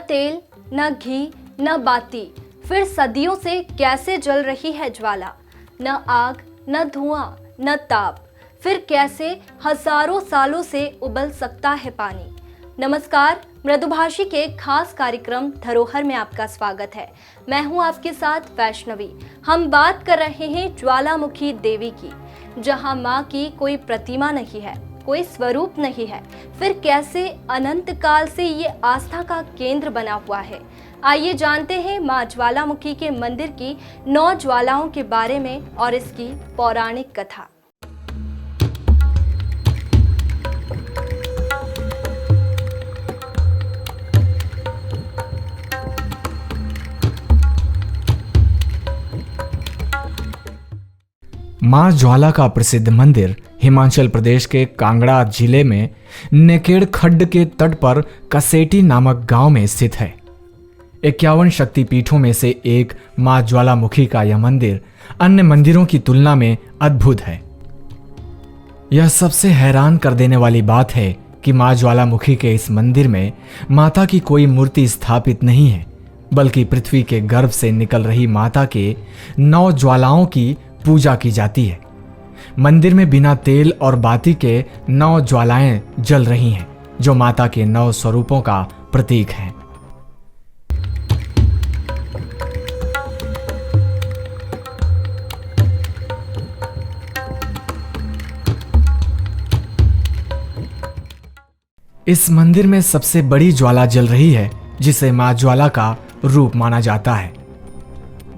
तेल, न घी, न बाती, फिर सदियों से कैसे जल रही है ज्वाला। न आग, न धुआं, न ताप, फिर कैसे हजारों सालों से उबल सकता है पानी। नमस्कार, मृदुभाषी के खास कार्यक्रम धरोहर में आपका स्वागत है। मैं हूं आपके साथ वैष्णवी। हम बात कर रहे हैं ज्वालामुखी देवी की, जहां मां की कोई प्रतिमा नहीं है, कोई स्वरूप नहीं है, फिर कैसे अनंत काल से ये आस्था का केंद्र बना हुआ है। आइए जानते हैं मां ज्वालामुखी के मंदिर की 9 ज्वालाओं के बारे में और इसकी पौराणिक कथा। मां ज्वाला का प्रसिद्ध मंदिर हिमाचल प्रदेश के कांगड़ा जिले में नेकेड़ खड्ड के तट पर कसेटी नामक गांव में स्थित है। 51 शक्तिपीठों में से एक मां ज्वालामुखी का यह मंदिर अन्य मंदिरों की तुलना में अद्भुत है। यह सबसे हैरान कर देने वाली बात है कि मां ज्वालामुखी के इस मंदिर में माता की कोई मूर्ति स्थापित नहीं है, बल्कि पृथ्वी के गर्भ से निकल रही माता के 9 ज्वालाओं की पूजा की जाती है। मंदिर में बिना तेल और बाती के 9 ज्वालाएं जल रही हैं, जो माता के 9 स्वरूपों का प्रतीक हैं। इस मंदिर में सबसे बड़ी ज्वाला जल रही है, जिसे मां ज्वाला का रूप माना जाता है।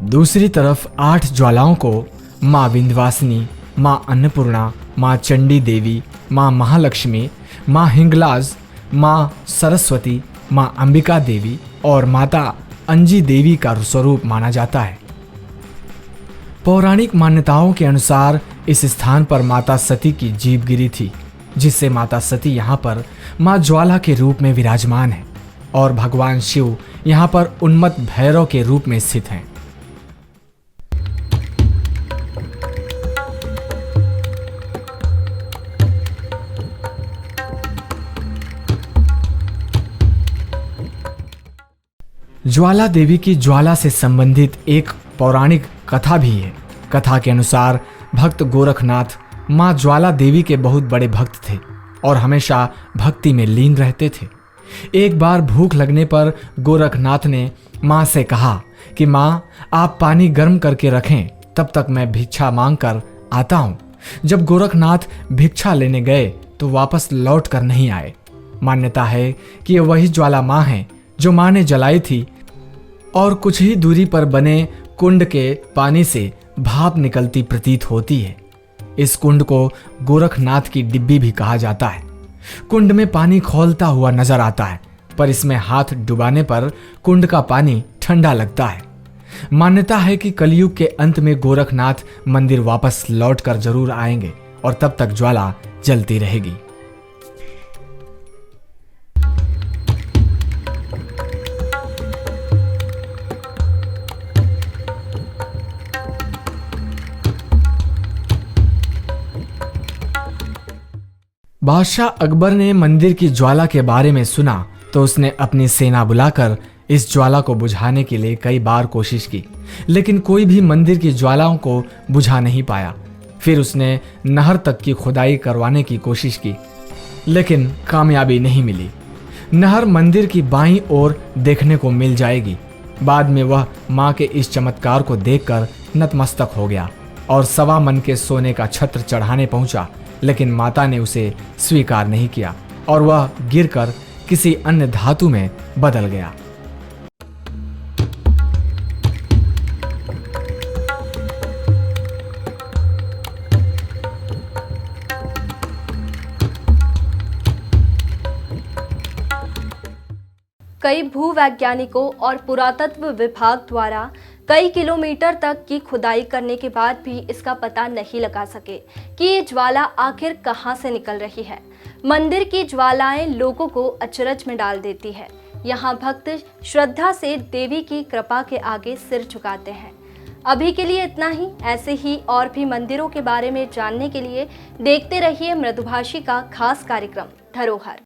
दूसरी तरफ 8 ज्वालाओं को मां विंध्यवासिनी, मां अन्नपूर्णा, मां चंडी देवी, मां महालक्ष्मी, मां हिंगलाज, मां सरस्वती, मां अंबिका देवी और माता अंजी देवी का स्वरूप माना जाता है। पौराणिक मान्यताओं के अनुसार इस स्थान पर माता सती की जीभ गिरी थी, जिससे माता सती यहाँ पर मां ज्वाला के रूप में विराजमान है और भगवान शिव यहाँ पर उन्मत्त भैरव के रूप में स्थित हैं। ज्वाला देवी की ज्वाला से संबंधित एक पौराणिक कथा भी है। कथा के अनुसार भक्त गोरखनाथ मां ज्वाला देवी के बहुत बड़े भक्त थे और हमेशा भक्ति में लीन रहते थे। एक बार भूख लगने पर गोरखनाथ ने मां से कहा कि मां, आप पानी गर्म करके रखें, तब तक मैं भिक्षा मांग कर आता हूं। जब गोरखनाथ भिक्षा लेने गए तो वापस लौट कर नहीं आए। मान्यता है कि ये वही ज्वाला मां है जो मां ने जलाई थी और कुछ ही दूरी पर बने कुंड के पानी से भाप निकलती प्रतीत होती है। इस कुंड को गोरखनाथ की डिब्बी भी कहा जाता है। कुंड में पानी खौलता हुआ नजर आता है, पर इसमें हाथ डुबाने पर कुंड का पानी ठंडा लगता है। मान्यता है कि कलयुग के अंत में गोरखनाथ मंदिर वापस लौट कर जरूर आएंगे और तब तक ज्वाला जलती रहेगी। बादशाह अकबर ने मंदिर की ज्वाला के बारे में सुना तो उसने अपनी सेना बुलाकर इस ज्वाला को बुझाने के लिए कई बार कोशिश की, लेकिन कोई भी मंदिर की ज्वालाओं को बुझा नहीं पाया। फिर उसने नहर तक की खुदाई करवाने की कोशिश की, लेकिन कामयाबी नहीं मिली। नहर मंदिर की बाईं ओर देखने को मिल जाएगी। बाद में वह मां के इस चमत्कार को देखकर नतमस्तक हो गया और 1.25 मन के सोने का छत्र चढ़ाने पहुंचा, लेकिन माता ने उसे स्वीकार नहीं किया और वह गिरकर किसी अन्य धातु में बदल गया। कई भूवैज्ञानिकों और पुरातत्व विभाग द्वारा कई किलोमीटर तक की खुदाई करने के बाद भी इसका पता नहीं लगा सके कि ये ज्वाला आखिर कहां से निकल रही है। मंदिर की ज्वालाएं लोगों को अचरज में डाल देती है। यहाँ भक्त श्रद्धा से देवी की कृपा के आगे सिर झुकाते हैं। अभी के लिए इतना ही। ऐसे ही और भी मंदिरों के बारे में जानने के लिए देखते रहिए मृदुभाषी का खास कार्यक्रम धरोहर।